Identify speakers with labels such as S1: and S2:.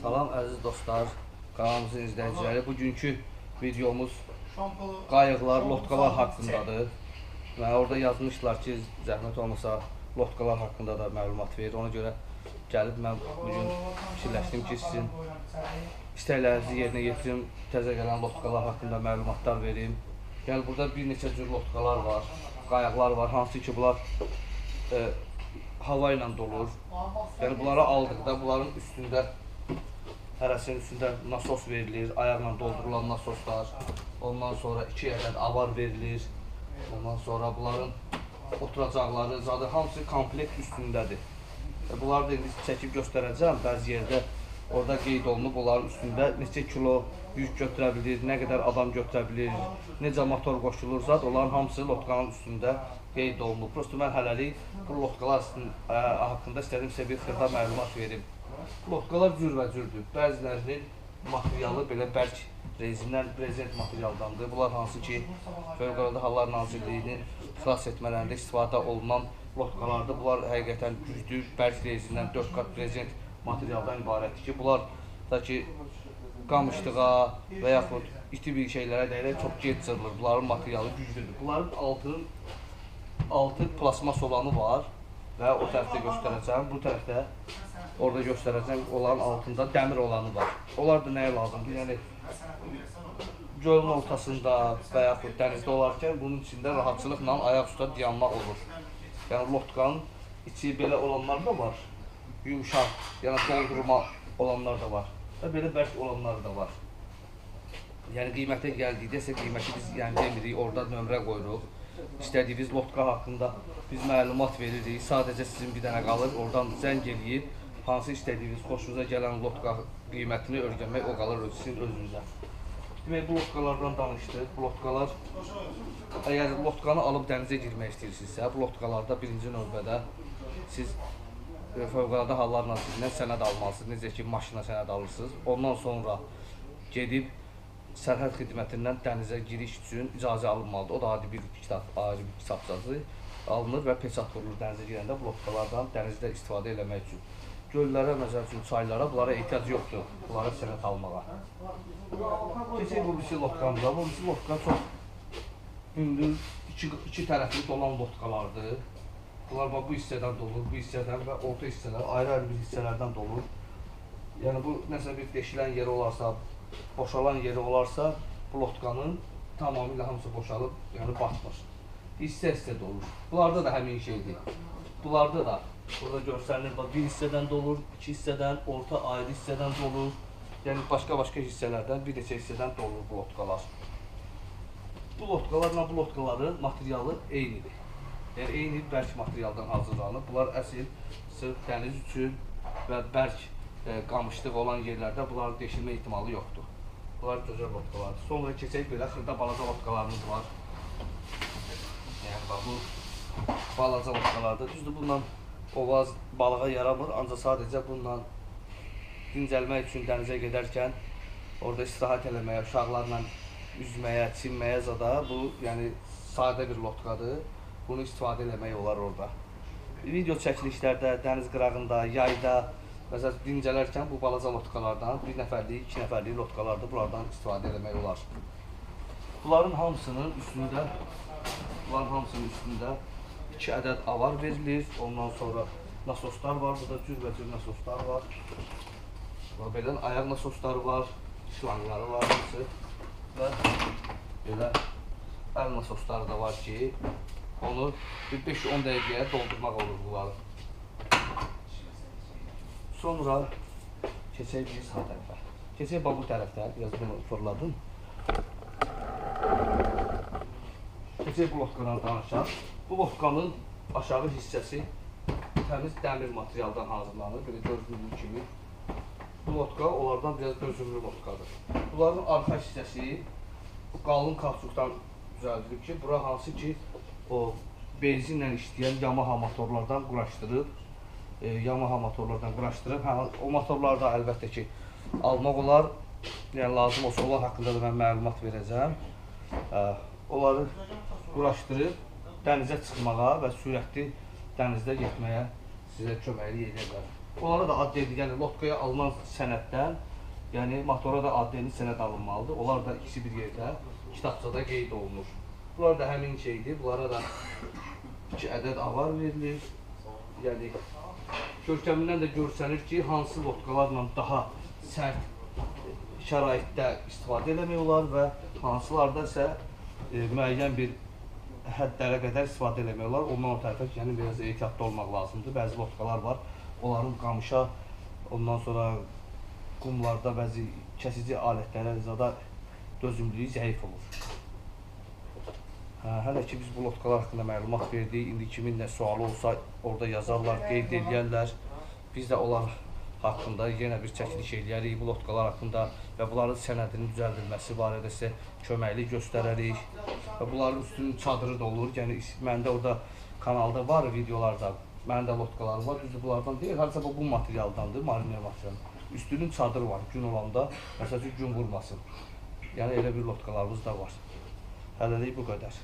S1: Salam əziz dostlar, kanalımızın izləyiciləri. Bugünkü videomuz qayıqlar, lotkalar haqqındadır. Və orada yazmışlar ki, zəhmət olmasa lotkalar haqqında da məlumat verir. Ona görə gəlib mən bugün fikirləşdim ki, sizin istəklərinizi yerinə yetirim, təzə gələn lotkalar haqqında məlumatlar verim. Yəni burada bir neçə cür lotkalar var, qayıqlar var, hansı ki bunlar hava ilə dolur. Yəni bunları aldıqda bunların üstündə, hərəsinin üstündə nasos verilir, ayaqla doldurulan nasoslar. Ondan sonra 2 ədəd avar verilir. Ondan sonra bunların oturacaqları, zaten hamısı komplekt üstündədir. Bunları da indi çəkib göstərəcəm. Bəzi yerdə orada qeyd olunub, onların üstündə neçə kilo yük götürə bilir, nə qədər adam götürə bilir, necə motor qoşulur zat, onların hamısı lotkanın üstündə qeyd olunub. Prosto mən hələlik bu lotkalar haqqında istədim sizə bir xırda məlumat verim. Lotkalar cürbəcürdür. Bəzilərinin materialı belə bərk rezindən, brezent materialdandır. Bunlar hansı ki, Fövqəladə Hallar Nazirliyinin xilas etmələrində istifadə olunan lotkalardır. Bunlar həqiqətən güclü, bərk rezindən 4 qat brezent materialdan ibarətdir ki, bunlar da ki, qamışlığa və yaxud iti bir şeylərə dəyərək çox gec cırılır. Bunların materialı güclüdür. Bunların altı plasmas olanı var və o tərəfdə göstərəcəm. Bu tərəfdə orada göstərəcəm, onların altında dəmir olanı var. Onlar da nəyə lazımdır? Yəni, gölün ortasında və yaxud dənizdə olarkən bunun içində rahatçılıqla ayaq üstə dayanmaq olur. Yəni, lotkanın içi belə olanlar da var, yumuşaq, yəni doldurma olanlar da var və belə bərk olanlar da var. Yəni, qiymətə gəldikdə isə qiyməti biz demirik, orada nömrə qoyuruq. İstədiyiniz lotka haqqında biz məlumat veririk, sadəcə sizin bir dənə qalır, oradan zəng eləyib, hansı istədiyiniz, xoşunuza gələn lotka qiymətini öyrənmək o qalır sizin özünüzə. Demək, bu lotkalardan danışdıq. Bu lotkalar, əgər lotkanı alıb dənizə girmək istəyirsinizsə, bu lotkalarda birinci növbədə siz Fövqəladə Hallar Nazirliyindən sənəd almalısınız. Necə ki, maşına sənəd alırsınız. Ondan sonra gedib sərhəd xidmətindən dənizə giriş üçün icazə alınmalıdır. O da adi bir kitab, ayrı bir kitabçası alınır və peçat vurulur dənizə girəndə bu lotkalardan dənizdə istifadə eləmək üçün. Göllərə, məsəl üçün çaylara, bunlara ehtiyac yoxdur, bunlara sənəd almağa. Keçək bu birisi lotkamıza. Bu birisi lotka çox hündür, iki tərəfli dolan lotkalardır. Bunlar bu hissədən dolur, bu hissədən və orta hissələr, ayrı-ayrı bir hissələrdən dolur. Yəni bu, nəsə bir deşilən yeri olarsa, boşalan yeri olarsa, bu lotkanın tamamilə hamısı boşalıb, yəni batmır. Hissə-hissə dolur. Bunlarda da həmin şeydir. Bunlarda da, burada görsənilir, bir hissədən dolur, iki hissədən, orta ayrı hissədən dolur. Yəni başqa-başqa hissələrdən, bir neçə hissədən dolur bu lotkalar. Bu lotkalarla bu lotkaların materialı eynidir. Yəni eyni bərk materialdan hazırlanır. Bunlar əsl, sırf dəniz üçün və bərk qamışlıq olan yerlərdə bunların deşilmə ehtimalı yoxdur. Bunlar gözəl lotkalardır. Sonra keçək belə xırda balaca lotkalarımız var. Yəni bu balaca lotkalardır. Düzdür, bundan ovaz balığa yaramır, ancaq sadəcə bununla dincəlmək üçün dənizə gedərkən orada istirahət eləməyə, uşaqlarla üzməyə, çinməyə zada bu, yəni sadə bir lotkadır. Bunu istifadə eləmək olar orada. Video çəkilişlərdə, dəniz qırağında, yayda, məsələn, dincələrkən bu balaca lotkalardan, bir nəfərlik, iki nəfərlik lotkalarda bunlardan istifadə eləmək olar. Bunların hamısının üstündə 2 ədəd avar verilir. Ondan sonra nasoslar var, burada cürbəcür nasoslar var. Belə ayaq nasosları var, şlanqları var hamısı və belə əl nasosları da var ki, onu bir 5-10 dəqiqəyə doldurmaq olur bunları. Sonra keçək bir sağ tərəfə. Keçək bu tərəfdə, biraz bunu fırladım. Keçək bu lotkadan danışaq. Bu lotkanın aşağı hissəsi təmiz dəmir materialdan hazırlanır, belə gördüyünüz kimi. Bu lotka onlardan biraz dözümlü lotkadır. Bunların arxa hissəsi qalın kauçukdan düzəldilib ki, bura hansı ki, o benzinlə işləyən Yamaha motorlardan quraşdırıb, o motorları da əlbəttə ki, almaq olar, yəni lazım olsa, onlar haqqında da mən məlumat verəcəm. Onları quraşdırıb dənizə çıxmağa və sürətli dənizdə getməyə sizə köməklik edə bilər. Onlara da adli, yəni lotkaya alınan sənəddən, yəni motora da adli sənəd alınmalıdır. Onlar da ikisi bir yerdə kitabçada qeyd olunur. Bunlar da həmin şeydir. Bunlara da 2 ədəd avar verilir. Yəni görkəmindən də görsənir ki, hansı lotkalarla daha sərt şəraitdə istifadə eləmək olar və hansılarda isə müəyyən bir həddlərə qədər istifadə eləmək olar. Ondan o tərəfə yəni biraz ehtiyatlı olmaq lazımdır. Bəzi lotkalar var, onların qamışa, ondan sonra qumlarda bəzi kəsici alətlərə zada dözümlülüyü zəif olur. Hələ ki biz bu lotkalar haqqında məlumat verdik. İndi kimin nə sualı olsa orada yazarlar, qeyd edərlər. Biz də onlar haqqında yenə bir çəkiliş eləyərik bu lotkalar haqqında və bunların sənədinin düzəldilməsi barədə sizə köməklik göstərərik. Və bunların üstünün çadırı da olur. Yəni məndə orada kanalda var videolarda. Mənim də lotkalarım var. Düzdür bunlardan deyil, harca bu materialdandır, mariner materialdan. Üstünün çadırı var gün olanda, məsəl üçün gün vurmasın. Yəni elə bir lotkalarımız da var. Hələlik bu qədər.